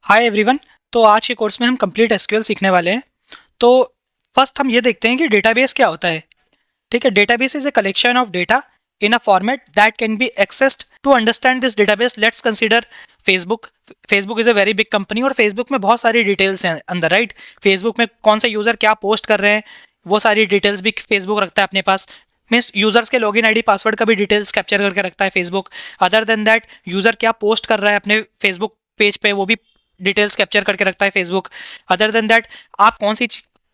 Hi everyone. तो आज के कोर्स में हम कंप्लीट एसक्यूएल सीखने वाले हैं। तो फर्स्ट हम ये देखते हैं कि डेटाबेस क्या होता है। ठीक है, database is a collection of data in a format that can be accessed. To understand this database let's consider Facebook. Facebook is a very big company और फेसबुक में बहुत सारी डिटेल्स हैं अंदर, राइट। फेसबुक में कौन से यूज़र क्या पोस्ट कर रहे हैं वो सारी डिटेल्स भी फेसबुक रखता है अपने पास। मीन्स यूजर्स के लॉगिन आईडी पासवर्ड का भी डिटेल्स कैप्चर करके रखता है Facebook. Other than that user क्या पोस्ट कर रहा है अपने फेसबुक पेज पे वो भी डिटेल्स कैप्चर करके रखता है फेसबुक। अदर देन दैट आप कौन सी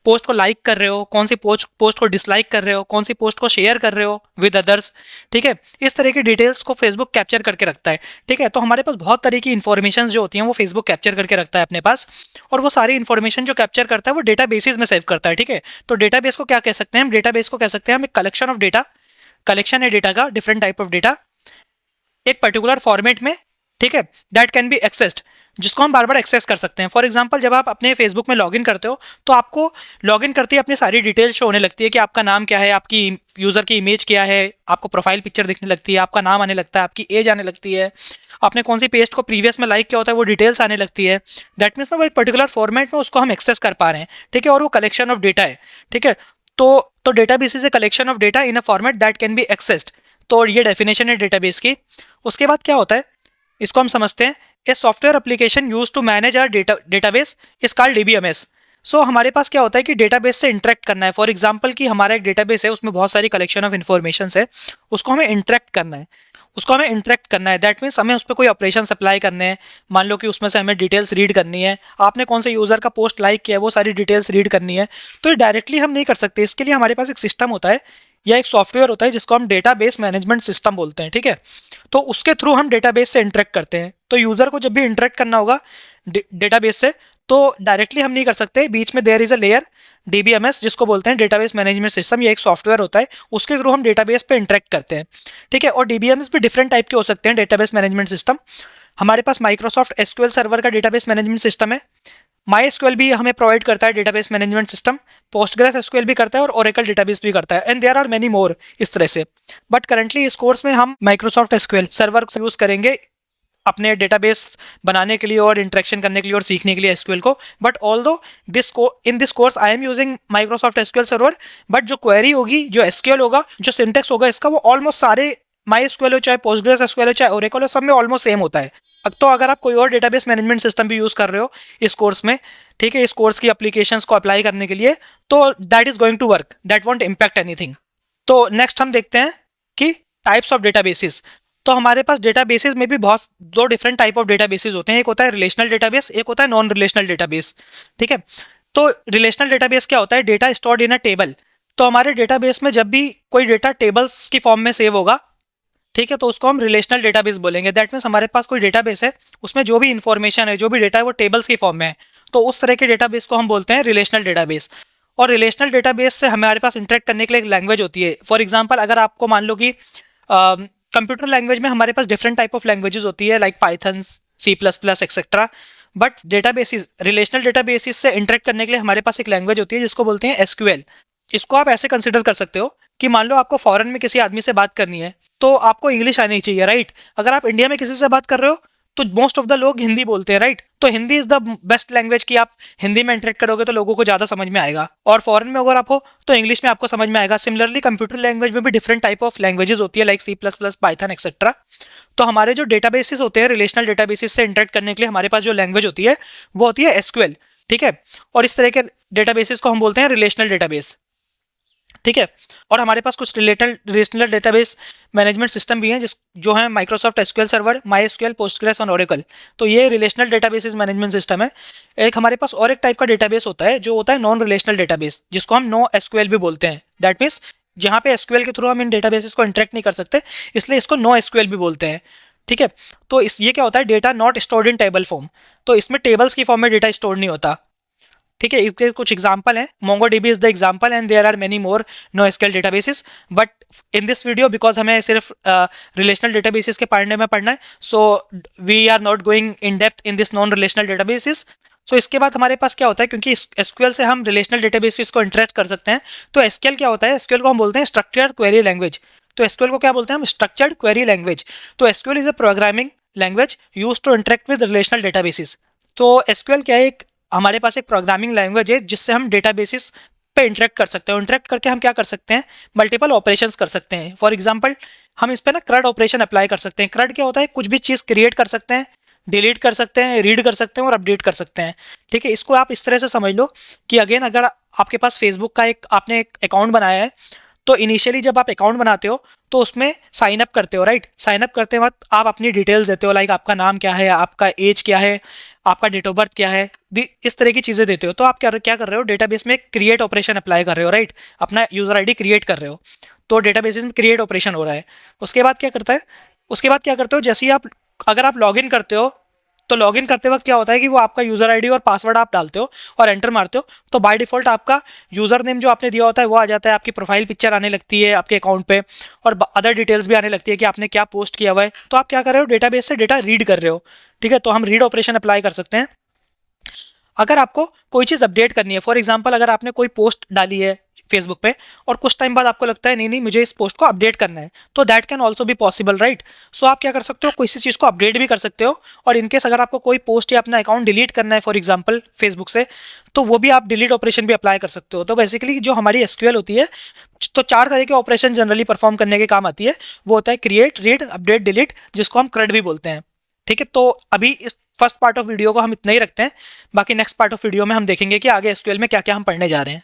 पोस्ट को लाइक कर रहे हो, कौन सी पोस्ट को डिसलाइक कर रहे हो, कौन सी पोस्ट को शेयर कर रहे हो विद अदर्स। ठीक है, इस तरह की डिटेल्स को फेसबुक कैप्चर करके रखता है। ठीक है, तो हमारे पास बहुत तरह की इन्फॉर्मेशन जो होती हैं वो फेसबुक कैप्चर करके रखता है अपने पास। और वो सारी इन्फॉर्मेशन जो कैप्चर करता है वो डेटा बेसिस में सेव करता है। ठीक है, तो डेटाबेस को क्या कह सकते हैं हम? डेटाबेस को कह सकते हैं हम एक कलेक्शन ऑफ डेटा। कलेक्शन है डेटा का, डिफरेंट टाइप ऑफ डेटा एक पर्टिकुलर फॉर्मेट में। ठीक है, दैट कैन बी एक्सेस्ड, जिसको हम बार बार एक्सेस कर सकते हैं। फॉर एग्जाम्पल, जब आप अपने फेसबुक में लॉगिन करते हो तो आपको लॉगिन करते ही अपनी सारी डिटेल शो होने लगती है कि आपका नाम क्या है, आपकी यूज़र की इमेज क्या है, आपको प्रोफाइल पिक्चर दिखने लगती है, आपका नाम आने लगता है, आपकी एज आने लगती है, आपने कौन सी पेज को प्रीवियस में लाइक किया होता है वो डिटेल्स आने लगती है। दैट मीन्स ना वो एक पर्टिकुलर फॉर्मेट में उसको हम एक्सेस कर पा रहे हैं। ठीक है, और वो कलेक्शन ऑफ डेटा है। ठीक है, तो database is a collection of data in a format that can be accessed. तो ये डेफिनेशन है डेटाबेस की। उसके बाद क्या होता है इसको हम समझते हैं। A software application use to manage are database is called DBMS. So हमारे पास क्या होता है कि डेटाबेस से इंटरेक्ट करना है। फॉर एग्जांपल कि हमारा एक डेटाबेस है, उसमें बहुत सारी कलेक्शन ऑफ इन्फॉर्मेशन है, उसको हमें इंटरेक्ट करना है। दैट मीन्स हमें उस पर कोई ऑपरेशन अप्लाई करने हैं। मान लो कि उसमें से हमें डिटेल्स रीड करनी है, आपने कौन से यूज़र का पोस्ट लाइक किया है वो सारी डिटेल्स रीड करनी है। तो ये डायरेक्टली हम नहीं कर सकते, इसके लिए हमारे पास एक सिस्टम होता है या एक सॉफ्टवेयर होता है जिसको हम डेटाबेस मैनेजमेंट सिस्टम बोलते हैं। ठीक है, तो उसके थ्रू हम डेटाबेस से इंटरेक्ट करते हैं। तो यूज़र को जब भी इंटरेक्ट करना होगा डेटाबेस से तो डायरेक्टली हम नहीं कर सकते, बीच में there is a layer DBMS जिसको बोलते हैं डेटाबेस मैनेजमेंट सिस्टम। ये एक सॉफ्टवेयर होता है, उसके थ्रू हम डेटाबेस पे इंटरेक्ट करते हैं। ठीक है, और डीबीएमएस भी डिफरेंट टाइप के हो सकते हैं डेटाबेस मैनेजमेंट सिस्टम। हमारे पास माइक्रोसॉफ्ट एसक्यूएल सर्वर का डेटाबेस मैनेजमेंट सिस्टम है। माई एसक्यूएल भी हमें प्रोवाइड करता है database management system. Postgres SQL भी करता है और ओरेकल डेटाबेस भी करता है, and there are many more इस तरह से। बट करंटली इस कोर्स में हम माइक्रोसॉफ्ट एसक्यूएल सर्वर यूज करेंगे अपने डेटाबेस बनाने के लिए और इंटरेक्शन करने के लिए और सीखने के लिए एसक्यूएल को। बट ऑल दो in this course I am using Microsoft SQL server, but जो क्वेरी होगी, जो एसक्यूएल होगा, जो सिंटेक्स होगा इसका, वो ऑलमोस्ट सारे माई एसक्यूएल हो चाहे पोस्टग्रेस एसक्यूएल हो चाहे ओरेकल हो, सब में ऑलमोस्ट सेम होता है। तो अगर आप कोई और डेटाबेस मैनेजमेंट सिस्टम भी यूज कर रहे हो इस कोर्स में, ठीक है, इस कोर्स की एप्लीकेशंस को अप्लाई करने के लिए, तो that is going to work, that won't impact anything. तो नेक्स्ट हम देखते हैं कि टाइप्स ऑफ डेटाबेसिस। तो हमारे पास डेटाबेसेस में भी बहुत दो डिफरेंट टाइप ऑफ डेटाबेसेस होते हैं। एक होता है रिलेशनल डेटाबेस, एक होता है नॉन रिलेशनल डेटाबेस। ठीक है, तो रिलेशनल डेटाबेस क्या होता है? Data stored in a table. तो हमारे डेटाबेस में जब भी कोई डेटा टेबल्स की फॉर्म में सेव होगा, ठीक है, तो उसको हम रिलेशनल डेटाबेस बोलेंगे। दैट मीन्स हमारे पास कोई डेटाबेस है, उसमें जो भी इंफॉर्मेशन है, जो भी डेटा है वो टेबल्स की फॉर्म में है, तो उस तरह के डेटाबेस को हम बोलते हैं रिलेशनल डेटाबेस। और रिलेशनल डेटाबेस से हमारे पास इंटरेक्ट करने के लिए एक लैंग्वेज होती है। फॉर एग्जाम्पल, अगर आपको मान लो कि कंप्यूटर लैंग्वेज में हमारे पास डिफरेंट टाइप ऑफ लैंग्वेजेस होती है, like Python, C plus plus etcetera. But databases, relational databases से इंटरेक्ट करने के लिए हमारे पास एक लैंग्वेज होती है जिसको बोलते हैं एसक्यूएल। इसको आप ऐसे कंसिडर कर सकते हो कि मान लो आपको फॉरेन में किसी आदमी से बात करनी है तो आपको इंग्लिश आनी चाहिए, राइट। अगर आप इंडिया में किसी से बात कर रहे हो तो मोस्ट ऑफ द लोग हिंदी बोलते हैं, राइट। तो Hindi is the best language कि आप हिंदी में इंटरेक्ट करोगे तो लोगों को ज़्यादा समझ में आएगा। और फॉरेन में अगर आप हो तो इंग्लिश में आपको समझ में आएगा। सिमिलरली कंप्यूटर लैंग्वेज में भी डिफरेंट टाइप ऑफ लैंग्वेजेस होती है, like C plus plus, Python etcetera. तो हमारे जो डेटाबेसिस होते हैं रिलेशनल डेटाबेसिस से इंटरेक्ट करने के लिए हमारे पास जो लैंग्वेज होती है वो होती है एसक्यूएल। ठीक है, और इस तरह के डेटाबेसिस को हम बोलते हैं रिलेशनल डेटाबेस। ठीक है, और हमारे पास कुछ रिलेशनल डेटाबेस मैनेजमेंट सिस्टम भी हैं जो है Microsoft SQL server, my SQL, Postgres और ओरेकल। तो ये रिलेशनल डेटाबेसेस मैनेजमेंट सिस्टम है। एक हमारे पास और एक टाइप का डेटाबेस होता है जो होता है नॉन रिलेशनल डेटाबेस, जिसको हम नो एसक्यूएल भी बोलते हैं। दैट मीन्स जहाँ पे एसक्यूएल के थ्रू हम इन डेटाबेसेस को इंटरेक्ट नहीं कर सकते, इसलिए इसको नो एसक्यूएल भी बोलते हैं। ठीक है, तो ये क्या होता है? Data not stored in table form. तो इसमें टेबल्स की फॉर्म में डेटा स्टोर नहीं होता। ठीक है, इसके कुछ एग्जांपल हैं। MongoDB is the example and there are many more no SQL databases. But in this video, because हमें सिर्फ रिलेशनल डेटाबेसेस के पढ़ने में पढ़ना है, so we are not going in depth in this non relational databases. So इसके बाद हमारे पास क्या होता है, क्योंकि एसक्यूएल से हम रिलेशनल डेटाबेसेस को इंटरेक्ट कर सकते हैं, तो एसक्यूएल क्या होता है? एसक्यूएल को हम बोलते हैं स्ट्रक्चर्ड क्वेरी लैंग्वेज। तो एसक्यूएल को क्या बोलते हैं हम? Structured query language. तो SQL is a programming language use to interact with relational databases. तो एसक्यूएल क्या है, एक हमारे पास एक प्रोग्रामिंग लैंग्वेज है जिससे हम डेटाबेसिस पे इंटरेक्ट कर सकते हैं। इंटरेक्ट करके हम क्या कर सकते हैं, मल्टीपल ऑपरेशंस कर सकते हैं। फॉर एग्जांपल हम इस पे ना क्रड ऑपरेशन अप्लाई कर सकते हैं। क्रड क्या होता है, कुछ भी चीज़ क्रिएट कर सकते हैं, डिलीट कर सकते हैं, रीड कर सकते हैं और अपडेट कर सकते हैं। ठीक है, इसको आप इस तरह से समझ लो कि अगेन अगर आपके पास फेसबुक का आपने एक अकाउंट बनाया है, तो इनिशियली जब आप अकाउंट बनाते हो तो उसमें साइन अप करते हो, राइट। साइन अप करते वक्त आप अपनी डिटेल्स देते हो, लाइक आपका नाम क्या है, आपका एज क्या है, आपका डेट ऑफ बर्थ क्या है, इस तरह की चीज़ें देते हो। तो आप क्या कर रहे हो, डेटाबेस में क्रिएट ऑपरेशन अप्लाई कर रहे हो, राइट। अपना यूज़र आईडी क्रिएट कर रहे हो, तो डेटाबेस में क्रिएट ऑपरेशन हो रहा है। उसके बाद क्या करता है, उसके बाद क्या करते हो, जैसे ही आप अगर आप लॉगिन करते हो, तो लॉगिन करते वक्त क्या होता है कि वो आपका यूज़र आईडी और पासवर्ड आप डालते हो और एंटर मारते हो, तो बाय डिफ़ॉल्ट आपका यूज़र नेम जो आपने दिया होता है वो आ जाता है, आपकी प्रोफाइल पिक्चर आने लगती है आपके अकाउंट पे, और अदर डिटेल्स भी आने लगती है कि आपने क्या पोस्ट किया हुआ है। तो आप क्या कर रहे हो, डेटाबेस से डेटा रीड कर रहे हो। ठीक है, तो हम रीड ऑपरेशन अप्लाई कर सकते हैं। अगर आपको कोई चीज़ अपडेट करनी है, फॉर एग्जांपल अगर आपने कोई पोस्ट डाली है फेसबुक पे और कुछ टाइम बाद आपको लगता है नहीं नहीं मुझे इस पोस्ट को अपडेट करना है, तो that can also be possible, right. So आप क्या कर सकते हो, किसी चीज़ को अपडेट भी कर सकते हो। और इनकेस अगर आपको कोई पोस्ट या अपना अकाउंट डिलीट करना है फॉर एग्जाम्पल फेसबुक से, तो वो भी आप डिलीट ऑपरेशन भी अप्लाई कर सकते हो। तो बेसिकली जो हमारी एसक्यूएल होती है, तो 4 तरह के ऑपरेशन जनरली परफॉर्म करने के काम आती है। वो होता है क्रिएट, रीड, अपडेट, डिलीट, जिसको हम CRUD भी बोलते हैं। ठीक है, तो अभी इस फर्स्ट पार्ट ऑफ वीडियो को हम इतना ही रखते हैं। बाकी नेक्स्ट पार्ट ऑफ वीडियो में हम देखेंगे कि आगे एसक्यूएल में क्या क्या हम पढ़ने जा रहे हैं।